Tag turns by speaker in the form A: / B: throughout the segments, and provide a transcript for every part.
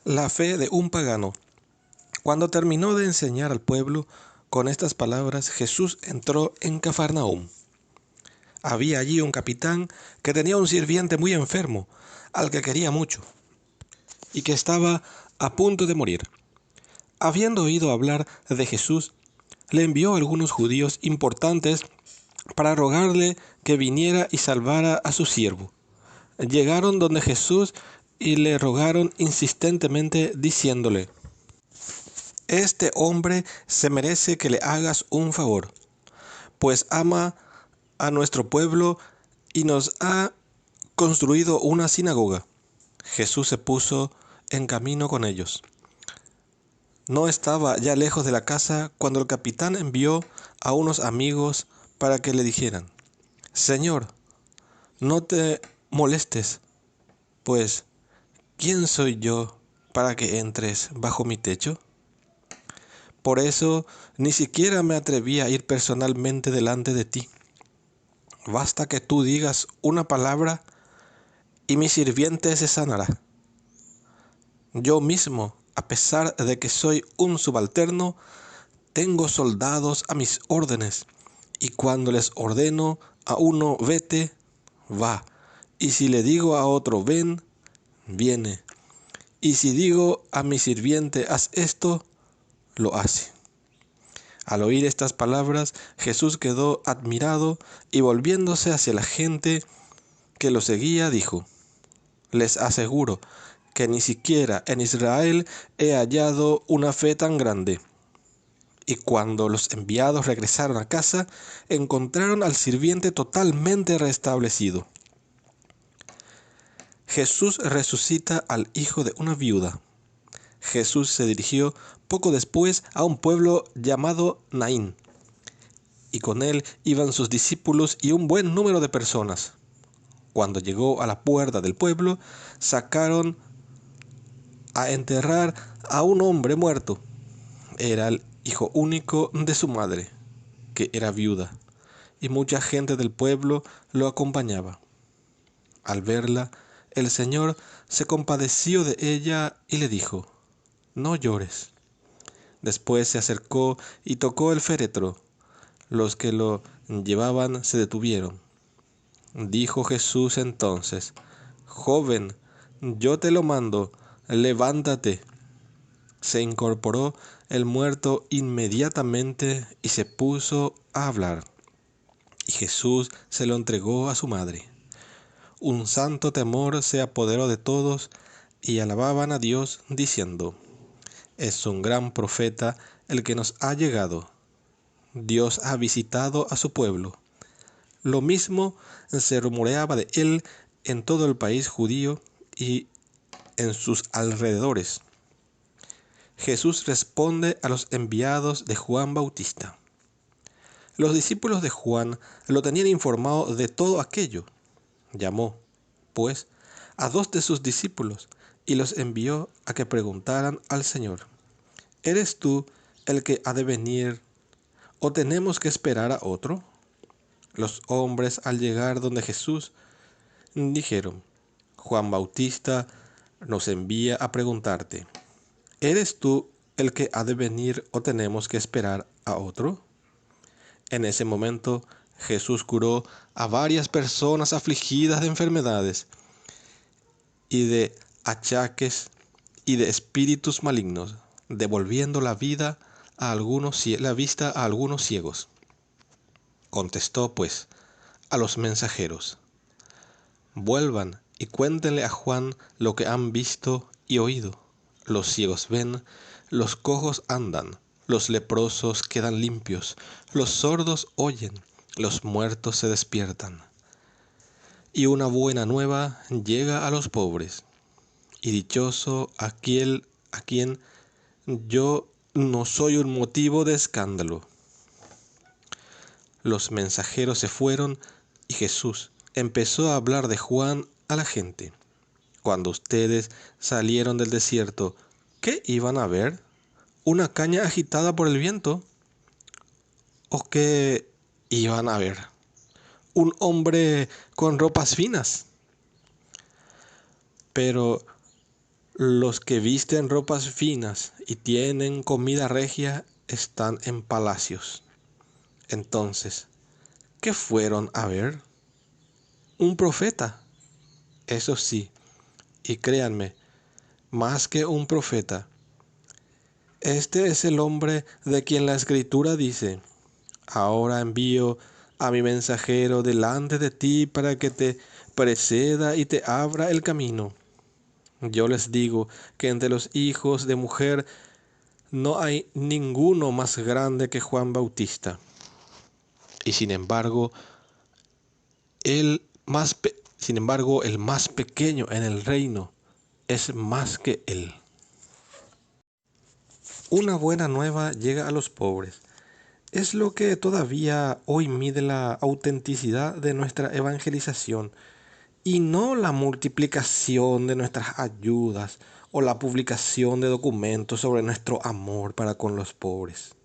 A: La fe de un pagano. Cuando terminó de enseñar al pueblo con estas palabras, Jesús entró en Cafarnaúm. Había allí un capitán que tenía un sirviente muy enfermo, al que quería mucho, y que estaba a punto de morir. Habiendo oído hablar de Jesús, le envió a algunos judíos importantes para rogarle que viniera y salvara a su siervo. Llegaron donde Jesús y le rogaron insistentemente, diciéndole: Este hombre se merece que le hagas un favor, pues ama a nuestro pueblo y nos ha construido una sinagoga. Jesús se puso en camino con ellos. No estaba ya lejos de la casa cuando el capitán envió a unos amigos para que le dijeran: Señor, no te molestes, pues ¿quién soy yo para que entres bajo mi techo? Por eso ni siquiera me atreví a ir personalmente delante de ti. Basta que tú digas una palabra y mi sirviente se sanará. Yo mismo, a pesar de que soy un subalterno, tengo soldados a mis órdenes, y cuando les ordeno a uno vete, va, y si le digo a otro ven, viene, y si digo a mi sirviente haz esto, lo hace. Al oír estas palabras, Jesús quedó admirado y volviéndose hacia la gente que lo seguía, dijo: Les aseguro que ni siquiera en Israel he hallado una fe tan grande. Y cuando los enviados regresaron a casa, encontraron al sirviente totalmente restablecido. Jesús resucita al hijo de una viuda. Jesús se dirigió poco después a un pueblo llamado Naín, y con él iban sus discípulos y un buen número de personas. Cuando llegó a la puerta del pueblo, sacaron a enterrar a un hombre muerto. Era el hijo único de su madre, que era viuda, y mucha gente del pueblo lo acompañaba. Al verla, el Señor se compadeció de ella y le dijo: No llores. Después se acercó y tocó el féretro. Los que lo llevaban se detuvieron. Dijo Jesús entonces: Joven, yo te lo mando, levántate. Se incorporó el muerto inmediatamente y se puso a hablar. Y Jesús se lo entregó a su madre. Un santo temor se apoderó de todos y alababan a Dios diciendo: Es un gran profeta el que nos ha llegado. Dios ha visitado a su pueblo. Lo mismo se rumoreaba de él en todo el país judío y en sus alrededores. Jesús responde a los enviados de Juan Bautista. Los discípulos de Juan lo tenían informado de todo aquello. Llamó, pues, a 2 de sus discípulos y los envió a que preguntaran al Señor: ¿Eres tú el que ha de venir o tenemos que esperar a otro? Los hombres, al llegar donde Jesús, dijeron: Juan Bautista nos envía a preguntarte: ¿Eres tú el que ha de venir o tenemos que esperar a otro? En ese momento Jesús curó a varias personas afligidas de enfermedades y de achaques y de espíritus malignos, devolviendo la vista a algunos ciegos. Contestó pues a los mensajeros: Vuelvan y cuéntenle a Juan lo que han visto y oído. Los ciegos ven, los cojos andan, los leprosos quedan limpios, los sordos oyen, los muertos se despiertan. Y una buena nueva llega a los pobres. Y dichoso aquel a quien yo no soy un motivo de escándalo. Los mensajeros se fueron y Jesús empezó a hablar de Juan a la gente. Cuando ustedes salieron del desierto, ¿qué iban a ver? ¿Una caña agitada por el viento? ¿O qué iban a ver? ¿Un hombre con ropas finas? Pero Los que visten ropas finas y tienen comida regia están en palacios. Entonces, ¿qué fueron a ver? Un profeta. Eso sí, y créanme, más que un profeta. Este es el hombre de quien la Escritura dice: ahora envío a mi mensajero delante de ti para que te preceda y te abra el camino. Yo les digo que entre los hijos de mujer no hay ninguno más grande que Juan Bautista. Y sin embargo, el más pequeño en el reino es más que él. Una buena nueva llega a los pobres. Es lo que todavía hoy mide la autenticidad de nuestra evangelización, y no la multiplicación de nuestras ayudas o la publicación de documentos sobre nuestro amor para con los pobres.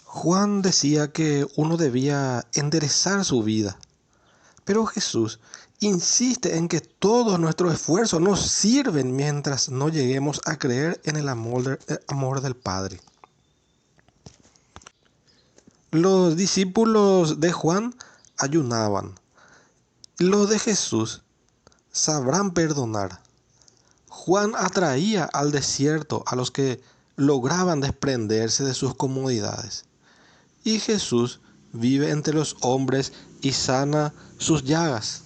A: Juan decía que uno debía enderezar su vida, pero Jesús insiste en que todos nuestros esfuerzos no sirven mientras no lleguemos a creer en el amor del Padre. Los discípulos de Juan ayunaban. Los de Jesús sabrán perdonar. Juan atraía al desierto a los que lograban desprenderse de sus comodidades. Y Jesús vive entre los hombres y sana sus llagas.